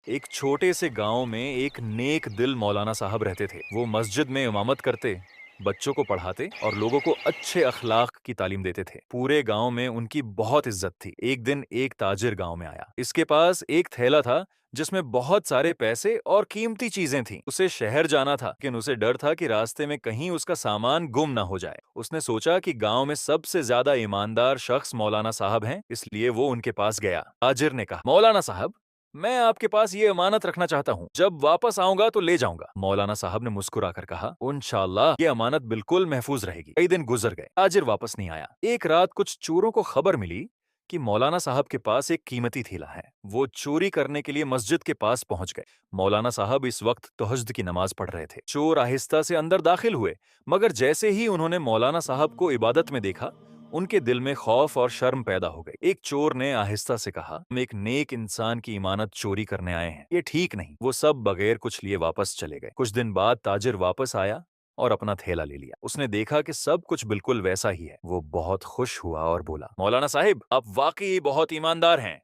ایک چھوٹے سے گاؤں میں ایک نیک دل مولانا صاحب رہتے تھے۔ وہ مسجد میں امامت کرتے، بچوں کو پڑھاتے اور لوگوں کو اچھے اخلاق کی تعلیم دیتے تھے۔ پورے گاؤں میں ان کی بہت عزت تھی۔ ایک دن ایک تاجر گاؤں میں آیا۔ اس کے پاس ایک تھیلا تھا جس میں بہت سارے پیسے اور قیمتی چیزیں تھیں۔ اسے شہر جانا تھا لیکن اسے ڈر تھا کہ راستے میں کہیں اس کا سامان گم نہ ہو جائے۔ اس نے سوچا کہ گاؤں میں سب سے زیادہ ایماندار شخص مولانا صاحب ہیں، اس لیے وہ ان کے پاس گیا۔ تاجر نے کہا، مولانا صاحب، میں آپ کے پاس یہ امانت رکھنا چاہتا ہوں، جب واپس آؤں گا تو لے جاؤں گا۔ مولانا صاحب نے مسکرا کر کہا، انشاءاللہ یہ امانت بالکل محفوظ رہے گی۔ کئی دن گزر گئے، تاجر واپس نہیں آیا۔ ایک رات کچھ چوروں کو خبر ملی کہ مولانا صاحب کے پاس ایک قیمتی تھیلا ہے۔ وہ چوری کرنے کے لیے مسجد کے پاس پہنچ گئے۔ مولانا صاحب اس وقت تہجد کی نماز پڑھ رہے تھے۔ چور آہستہ سے اندر داخل ہوئے، مگر جیسے ہی انہوں نے مولانا صاحب کو عبادت میں دیکھا، ان کے دل میں خوف اور شرم پیدا ہو گئی۔ ایک چور نے آہستہ سے کہا، ہم ایک نیک انسان کی امانت چوری کرنے آئے ہیں، یہ ٹھیک نہیں۔ وہ سب بغیر کچھ لیے واپس چلے گئے۔ کچھ دن بعد تاجر واپس آیا اور اپنا تھیلا لے لیا۔ اس نے دیکھا کہ سب کچھ بالکل ویسا ہی ہے۔ وہ بہت خوش ہوا اور بولا، مولانا صاحب، آپ واقعی بہت ایماندار ہیں۔